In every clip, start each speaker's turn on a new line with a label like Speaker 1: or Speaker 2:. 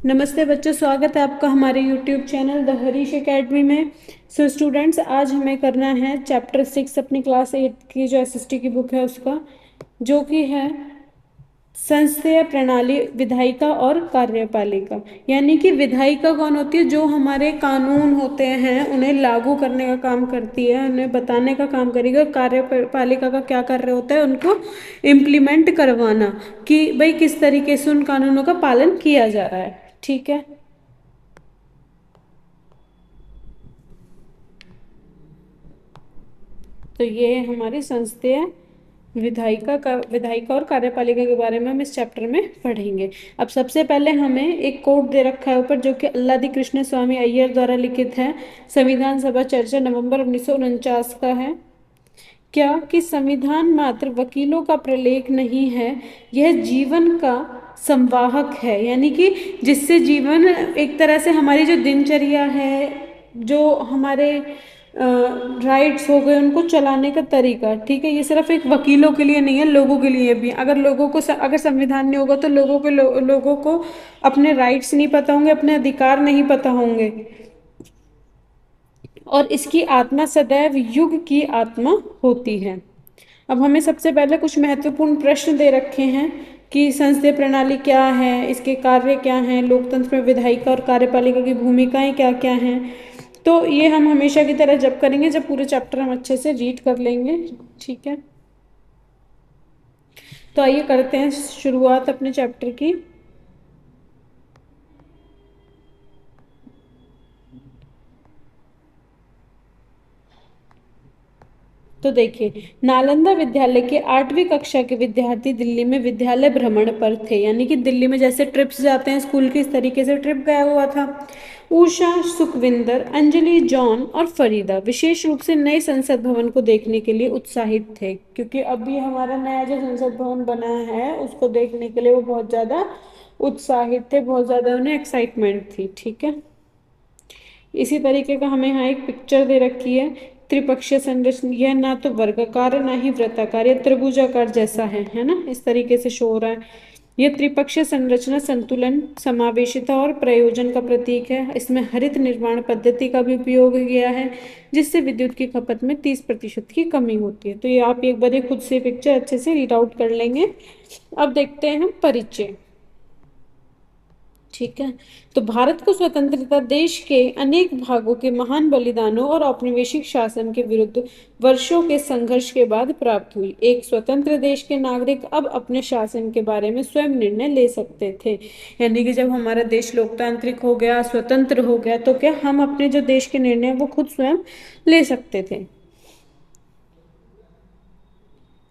Speaker 1: नमस्ते बच्चों, स्वागत है आपका हमारे YouTube channel the Harish academy में। सो स्टूडेंट्स, आज हमें करना है चैप्टर 6 अपनी क्लास 8 की जो एसएसटी की बुक है उसका, जो कि है संस्थीय प्रणाली, विधायिका और कार्यपालिका। यानी कि विधायिका कौन होती है? जो हमारे कानून होते हैं उन्हें लागू करने का काम करती है, उन्हें बताने का काम करेगी। कार्यपालिका का क्या कार्य होता है? उनको इम्प्लीमेंट करवाना कि भाई किस तरीके से उन कानूनों का पालन किया जा रहा है। ठीक है, तो ये हमारी संस्थीय विधायिका और कार्यपालिका के बारे में हम इस चैप्टर में पढ़ेंगे। अब सबसे पहले हमें एक कोट दे रखा है ऊपर, जो कि अल्लादी कृष्ण स्वामी अय्यर द्वारा लिखित है। संविधान सभा चर्चा नवंबर 1949 का है। क्या कि संविधान मात्र वकीलों का प्रलेख नहीं है, यह जीवन का संवाहक है। यानी कि जिससे जीवन, एक तरह से हमारी जो दिनचर्या है, जो हमारे राइट्स हो गए, उनको चलाने का तरीका, ठीक है, ये सिर्फ एक वकीलों के लिए नहीं है, लोगों के लिए भी। अगर लोगों को अगर संविधान नहीं होगा तो लोगों को अपने राइट्स नहीं पता होंगे, अपने अधिकार नहीं पता होंगे, और इसकी आत्मा सदैव युग की आत्मा होती है। अब हमें सबसे पहले कुछ महत्वपूर्ण प्रश्न दे रखे हैं कि संसदीय प्रणाली क्या है, इसके कार्य क्या हैं, लोकतंत्र में विधायिका और कार्यपालिका की भूमिकाएं क्या क्या हैं। तो ये हम हमेशा की तरह जब करेंगे, जब पूरे चैप्टर हम अच्छे से रीड कर लेंगे। ठीक है, तो आइए करते हैं शुरुआत अपने चैप्टर की। तो देखिए, नालंदा विद्यालय के 8वीं कक्षा के विद्यार्थी दिल्ली में विद्यालय भ्रमण पर थे। यानी कि दिल्ली में जैसे ट्रिप्स जाते हैं स्कूल के, इस तरीके से ट्रिप गया हुआ था। उषा, सुखविंदर, अंजलि, जॉन और फरीदा विशेष रूप से नए संसद भवन को देखने के लिए उत्साहित थे, क्योंकि अभी हमारा नया जो संसद भवन बना है उसको देखने के लिए वो बहुत ज़्यादा उत्साहित थे, बहुत ज़्यादा उन्हें एक्साइटमेंट थी। ठीक है, इसी तरीके का हमें यहाँ एक पिक्चर दे रखी है। त्रिपक्षीय संरचना, यह ना तो वर्गाकार ना ही वृत्ताकार, यह त्रिभुजाकार जैसा है ना, इस तरीके से शो हो रहा है। यह त्रिपक्षीय संरचना संतुलन, समावेशिता और प्रयोजन का प्रतीक है। इसमें हरित निर्माण पद्धति का भी उपयोग किया है, जिससे विद्युत की खपत में 30% की कमी होती है। तो ये आप एक बार खुद से पिक्चर अच्छे से रीड आउट कर लेंगे। अब देखते हैं हम परिचय। ठीक है, तो भारत को स्वतंत्रता देश के अनेक भागों के महान बलिदानों और औपनिवेशिक शासन के विरुद्ध वर्षों के संघर्ष के बाद प्राप्त हुई। एक स्वतंत्र देश के नागरिक अब अपने शासन के बारे में स्वयं निर्णय ले सकते थे। यानी कि जब हमारा देश लोकतांत्रिक हो गया, स्वतंत्र हो गया, तो क्या हम अपने जो देश के निर्णय वो खुद स्वयं ले सकते थे।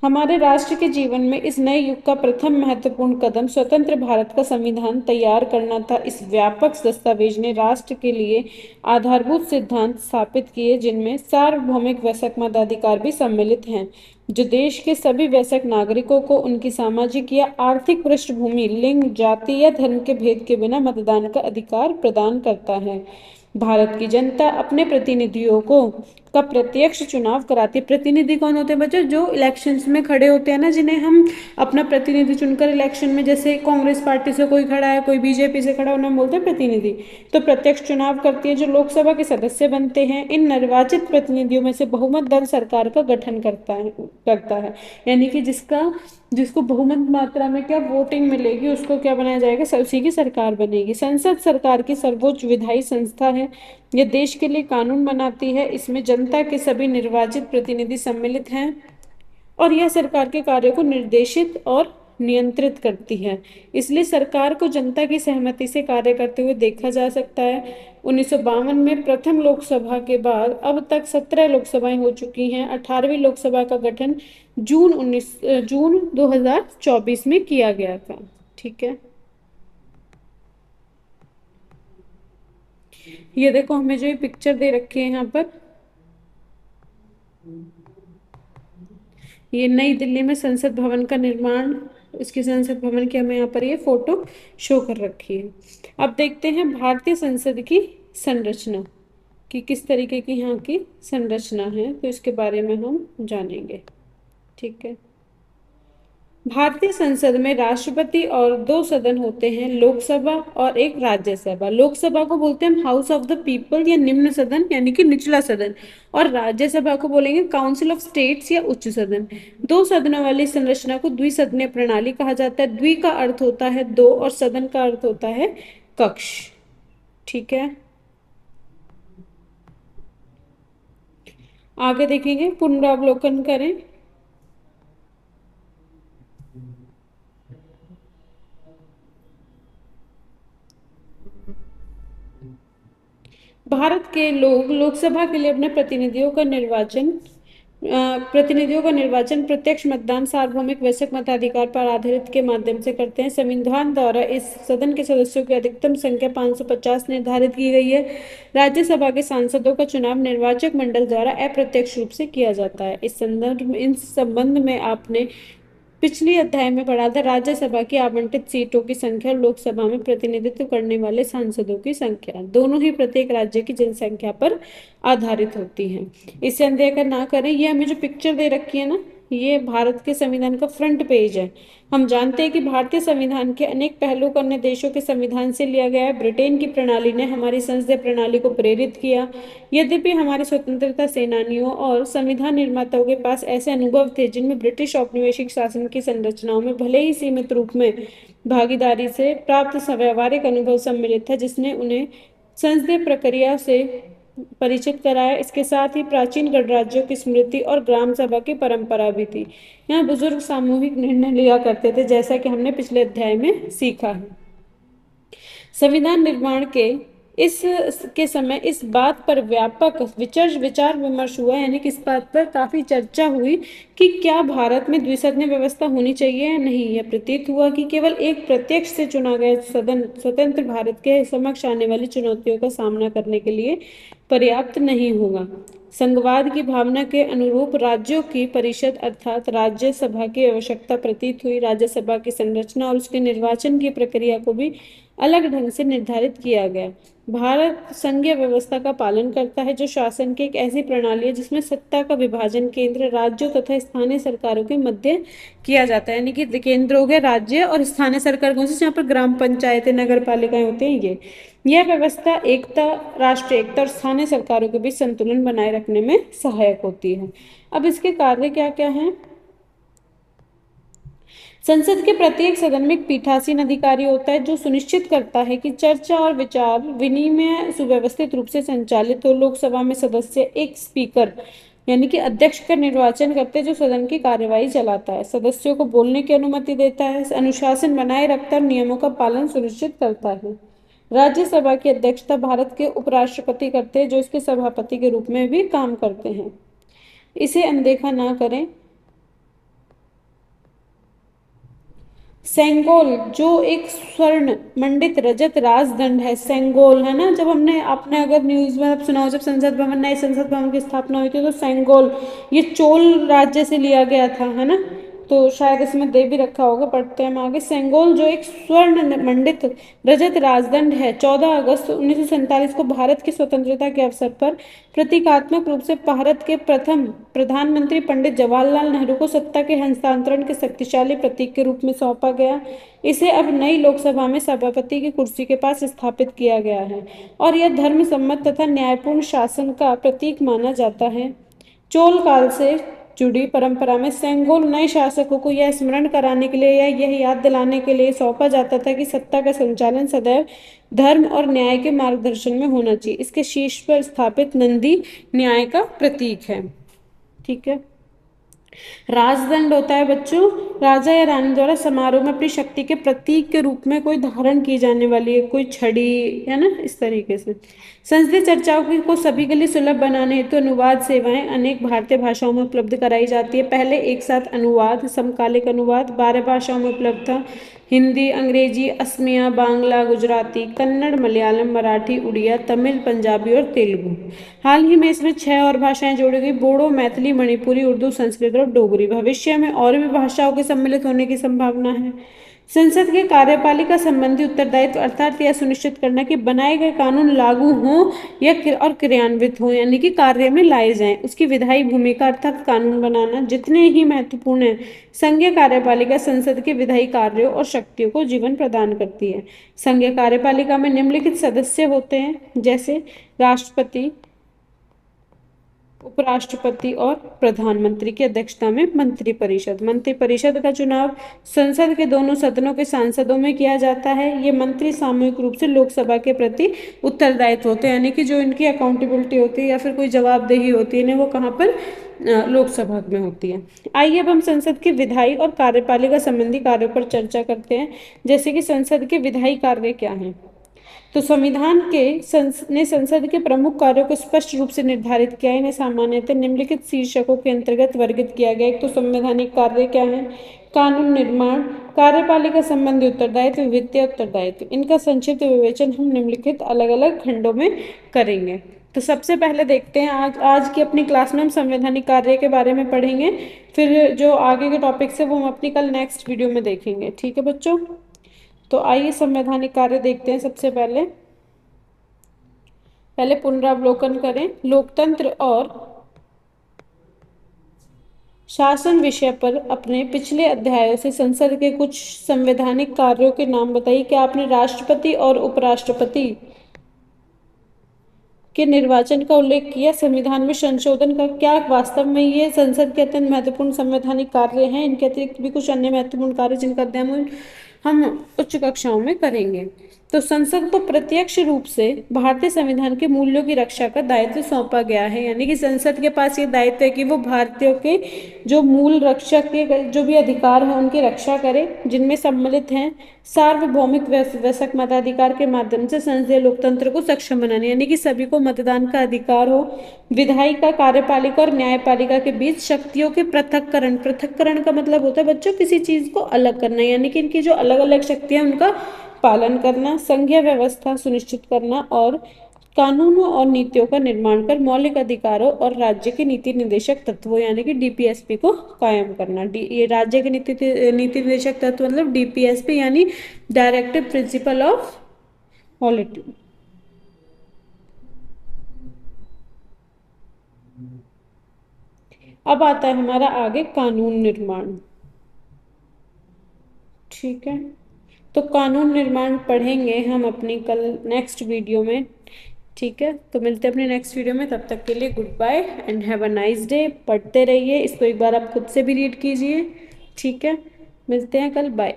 Speaker 1: हमारे राष्ट्र के जीवन में इस नए युग का प्रथम महत्वपूर्ण कदम स्वतंत्र भारत का संविधान तैयार करना था। इस व्यापक दस्तावेज ने राष्ट्र के लिए आधारभूत सिद्धांत स्थापित किए, जिनमें सार्वभौमिक वयस्क मताधिकार भी सम्मिलित हैं, जो देश के सभी वयस्क नागरिकों को उनकी सामाजिक या आर्थिक पृष्ठभूमि, लिंग, जाति या धर्म के भेद के बिना मतदान का अधिकार प्रदान करता है। भारत की जनता अपने प्रतिनिधियों को का प्रत्यक्ष चुनाव कराती है। प्रतिनिधि कौन होते हैं बच्चों? जो इलेक्शंस में खड़े होते हैं ना, जिन्हें हम अपना प्रतिनिधि चुनकर इलेक्शन में, जैसे कांग्रेस पार्टी से कोई खड़ा है, कोई बीजेपी से खड़ा है, उन्हें बोलते हैं प्रतिनिधि। तो प्रत्यक्ष चुनाव करती है, जो लोकसभा के सदस्य बनते हैं। इन निर्वाचित प्रतिनिधियों में से बहुमत दल सरकार का गठन करता है। यानी कि जिसको बहुमत मात्रा में क्या वोटिंग मिलेगी, उसको क्या बनाया जाएगा, उसी की सरकार बनेगी। संसद सरकार की सर्वोच्च विधायी संस्था है। यह देश के लिए कानून बनाती है। इसमें जनता के सभी निर्वाचित प्रतिनिधि सम्मिलित हैं, और यह सरकार के कार्यों को निर्देशित और नियंत्रित करती है। इसलिए सरकार को जनता की सहमति से कार्य करते हुए देखा जा सकता है। 1952 में प्रथम लोकसभा के बाद अब तक 17 लोकसभाएं हो चुकी हैं। 18वीं लोकसभा का गठन जून 2024 में किया गया था। ठीक है, ये देखो हमें जो ये पिक्चर दे रखी है यहाँ पर, ये नई दिल्ली में संसद भवन का निर्माण, इसकी संसद भवन की हमें यहाँ पर ये फोटो शो कर रखी है। अब देखते हैं भारतीय संसद की संरचना, कि किस तरीके की यहाँ की संरचना है, तो इसके बारे में हम जानेंगे। ठीक है, भारतीय संसद में राष्ट्रपति और दो सदन होते हैं, लोकसभा और एक राज्यसभा। लोकसभा को बोलते हैं हाउस ऑफ द पीपल या निम्न सदन यानी कि निचला सदन, और राज्यसभा को बोलेंगे काउंसिल ऑफ स्टेट्स या उच्च सदन। दो सदनों वाली संरचना को द्विसदनीय प्रणाली कहा जाता है। द्वि का अर्थ होता है दो और सदन का अर्थ होता है कक्ष। ठीक है, आगे देखेंगे, पुनरावलोकन करें। भारत के लोग लोकसभा के लिए अपने प्रतिनिधियों का निर्वाचन प्रत्यक्ष मतदान सार्वभौमिक वैश्विक मताधिकार पर आधारित के माध्यम से करते हैं। संविधान द्वारा इस सदन के सदस्यों की अधिकतम संख्या 550 निर्धारित की गई है। राज्यसभा के सांसदों का चुनाव निर्वाचक मंडल द्वारा अप्रत्यक्ष रूप से किया जाता है। इस संबंध में आपने पिछले अध्याय में पढ़ा था राज्यसभा की आवंटित सीटों की संख्या और लोकसभा में प्रतिनिधित्व करने वाले सांसदों की संख्या दोनों ही प्रत्येक राज्य की जनसंख्या पर आधारित होती हैं। इसे अनदेखा ना करें। ये हमें जो पिक्चर दे रखी है ना, ये भारत के संविधान का फ्रंट पेज है। हम जानते हैं कि भारतीय संविधान के अनेक पहलुओं को अन्य देशों के संविधान से लिया गया है। ब्रिटेन की प्रणाली ने हमारी संसदीय प्रणाली को प्रेरित किया। यद्यपि हमारे स्वतंत्रता सेनानियों और संविधान निर्माताओं के पास ऐसे अनुभव थे जिनमें ब्रिटिश औपनिवेशिक शासन की संरचनाओं में भले ही सीमित रूप में भागीदारी से प्राप्त व्यवहारिक अनुभव सम्मिलित था, जिसने उन्हें संसदीय प्रक्रिया से परिचित कराया। इसके साथ ही प्राचीन गणराज्यों की स्मृति और ग्राम सभा की परंपरा भी थी। यहाँ बुजुर्ग सामूहिक निर्णय लिया करते थे, जैसा कि हमने पिछले अध्याय में सीखा है। संविधान निर्माण इस के समय इस बात पर व्यापक विचार विमर्श हुआ, यानी कि इस बात पर काफी चर्चा हुई कि क्या भारत में द्विसदनीय व्यवस्था होनी चाहिए या नहीं। यह प्रतीत हुआ कि केवल एक प्रत्यक्ष से चुना गया सदन स्वतंत्र भारत के समक्ष आने वाली चुनौतियों का सामना करने के लिए पर्याप्त नहीं होगा। संघवाद की भावना के अनुरूप राज्यों की परिषद अर्थात राज्यसभा की आवश्यकता प्रतीत हुई। राज्यसभा की संरचना और उसके निर्वाचन की प्रक्रिया को भी अलग ढंग से निर्धारित किया गया। भारत संघीय व्यवस्था का पालन करता है, जो शासन की एक ऐसी प्रणाली है जिसमें सत्ता का विभाजन केंद्र, राज्यों तथा स्थानीय सरकारों के मध्य किया जाता है। यानी कि केंद्र हो गया राज्य और स्थानीय सरकार कौन सी, जहाँ पर ग्राम पंचायतें नगर पालिकाएं होती हैं। यह व्यवस्था एकता, राष्ट्रीय एकता और स्थानीय सरकारों के बीच संतुलन बनाए रखने में सहायक होती है। अब इसके कार्य क्या क्या हैं। संसद के प्रत्येक सदन में एक पीठासीन अधिकारी होता है जो सुनिश्चित करता है कि चर्चा और विचार विनिमय सुव्यवस्थित रूप से संचालित हो। लोकसभा में सदस्य एक स्पीकर यानी कि अध्यक्ष का निर्वाचन करते हैं, जो सदन की कार्यवाही चलाता है, सदस्यों को बोलने की अनुमति देता है, अनुशासन बनाए रखता है और नियमों का पालन सुनिश्चित करता है। राज्यसभा की अध्यक्षता भारत के उपराष्ट्रपति करते हैं, जो इसके सभापति के रूप में भी काम करते हैं। इसे अनदेखा ना करें। सेंगोल जो एक स्वर्ण मंडित रजत राजदंड है, सेंगोल है ना, जब हमने आपने अगर न्यूज में अब सुना हो, जब संसद भवन नए संसद भवन की स्थापना हुई थी तो सेंगोल ये चोल राज्य से लिया गया था, है ना। तो शायद इसमें दे भी रखा होगा, पढ़ते हैं हम आगे। सेंगोल जो एक स्वर्ण मंडित रजत राजदंड है, 14 अगस्त 1947 को भारत की स्वतंत्रता के अवसर पर प्रतीकात्मक रूप से भारत के प्रथम प्रधानमंत्री पंडित जवाहरलाल नेहरू को सत्ता के हस्तांतरण के शक्तिशाली प्रतीक के रूप में सौंपा गया। इसे अब नई लोकसभा में सभापति की कुर्सी के पास स्थापित किया गया है और यह धर्मसम्मत तथा न्यायपूर्ण शासन का प्रतीक माना जाता है। चोल काल से जुड़ी परंपरा में सेंगोल नए शासकों को यह स्मरण कराने के लिए या यह याद दिलाने के लिए सौंपा जाता था कि सत्ता का संचालन सदैव धर्म और न्याय के मार्गदर्शन में होना चाहिए। इसके शीर्ष पर स्थापित नंदी न्याय का प्रतीक है। ठीक है। राजदंड होता है बच्चों, राजा या रानी द्वारा समारोह में अपनी शक्ति के प्रतीक के रूप में कोई धारण की जाने वाली कोई छड़ी, है ना, इस तरीके से। संसदीय चर्चाओं को सभी के लिए सुलभ बनाने हेतु अनुवाद सेवाएं अनेक भारतीय भाषाओं में उपलब्ध कराई जाती है। पहले एक साथ अनुवाद, समकालिक अनुवाद 12 भाषाओं में उपलब्ध था। हिंदी, अंग्रेजी, असमिया, बांग्ला, गुजराती, कन्नड़, मलयालम, मराठी, उड़िया, तमिल, पंजाबी और तेलुगु। हाल ही में इसमें 6 और भाषाएं जोड़ी गई, बोडो, मैथिली, मणिपुरी, उर्दू, संस्कृत और डोगरी। भविष्य में और भी भाषाओं के सम्मिलित होने की संभावना है। संसद के कार्यपालिका संबंधी उत्तरदायित्व अर्थात यह सुनिश्चित करना कि बनाए गए कानून लागू हों या और क्रियान्वित हों, यानी कि कार्य में लाए जाएं। उसकी विधायी भूमिका अर्थात कानून बनाना जितने ही महत्वपूर्ण है, संघीय कार्यपालिका संसद के विधायी कार्यों और शक्तियों को जीवन प्रदान करती है। संघीय कार्यपालिका में निम्नलिखित सदस्य होते हैं, जैसे राष्ट्रपति, उपराष्ट्रपति और प्रधानमंत्री की अध्यक्षता में मंत्रिपरिषद। मंत्रिपरिषद का चुनाव संसद के दोनों सदनों के सांसदों में किया जाता है। ये मंत्री सामूहिक रूप से लोकसभा के प्रति उत्तरदायित्व होते हैं, यानी कि जो इनकी अकाउंटेबिलिटी होती है या फिर कोई जवाबदेही होती है ना, वो कहाँ पर लोकसभा में होती है। आइए अब हम संसद के विधायी और कार्यपालिका संबंधी कार्यों पर चर्चा करते हैं, जैसे कि संसद के विधायी कार्य क्या हैं। तो संविधान के ने संसद के प्रमुख कार्यों को स्पष्ट रूप से निर्धारित किया है। इन्हें सामान्यतः निम्नलिखित शीर्षकों के अंतर्गत वर्गित किया गया है। तो संवैधानिक कार्य क्या है? कानून निर्माण, कार्यपालिका संबंधी उत्तरदायित्व, वित्तीय उत्तरदायित्व। इनका संक्षिप्त विवेचन हम निम्नलिखित अलग अलग खंडों में करेंगे। तो सबसे पहले देखते हैं, आज की अपनी क्लास में हम संवैधानिक कार्य के बारे में पढ़ेंगे। फिर जो आगे के टॉपिक्स है वो हम अपनी कल नेक्स्ट वीडियो में देखेंगे। ठीक है बच्चों, तो आइए संवैधानिक कार्य देखते हैं। सबसे पहले पुनरावलोकन करें। लोकतंत्र और शासन विषय पर अपने पिछले अध्यायों से संसद के कुछ संवैधानिक कार्यों के नाम बताइए। क्या आपने राष्ट्रपति और उपराष्ट्रपति के निर्वाचन का उल्लेख किया? संविधान में संशोधन का क्या वास्तव में ये संसद के अत्यंत महत्वपूर्ण संवैधानिक कार्य हैं? इनके अतिरिक्त भी कुछ अन्य महत्वपूर्ण कार्य जिनका अध्ययन हम उच्च कक्षाओं में करेंगे। तो संसद को प्रत्यक्ष रूप से भारतीय संविधान के मूल्यों की रक्षा का दायित्व सौंपा गया है, यानी कि संसद के पास ये दायित्व है कि वो भारतीयों के जो मूल रक्षक के जो भी अधिकार हैं उनकी रक्षा करे, जिनमें सम्मिलित हैं सार्वभौमिक वयस्क मताधिकार के माध्यम से संसदीय लोकतंत्र को सक्षम बनाने, यानी कि सभी को मतदान का अधिकार हो। विधायिका, कार्यपालिका और न्यायपालिका के बीच शक्तियों के पृथक्करण, पृथक्करण का मतलब होता है बच्चों किसी चीज को अलग करना, यानी कि इनकी जो अलग अलग शक्तियां उनका पालन करना, संघीय व्यवस्था सुनिश्चित करना और कानूनों और नीतियों का निर्माण कर मौलिक अधिकारों और राज्य के नीति निर्देशक तत्वों यानी कि डीपीएसपी को कायम करना। ये राज्य के नीति निर्देशक तत्व मतलब डीपीएसपी यानी डायरेक्टिव प्रिंसिपल ऑफ पॉलिटी। अब आता है हमारा आगे कानून निर्माण। ठीक है, तो कानून निर्माण पढ़ेंगे हम अपनी कल नेक्स्ट वीडियो में। ठीक है, तो मिलते हैं अपने नेक्स्ट वीडियो में। तब तक के लिए goodbye and have a nice day. पढ़ते रहिए, इसको एक बार आप खुद से भी रीड कीजिए। ठीक है, मिलते हैं कल, बाय।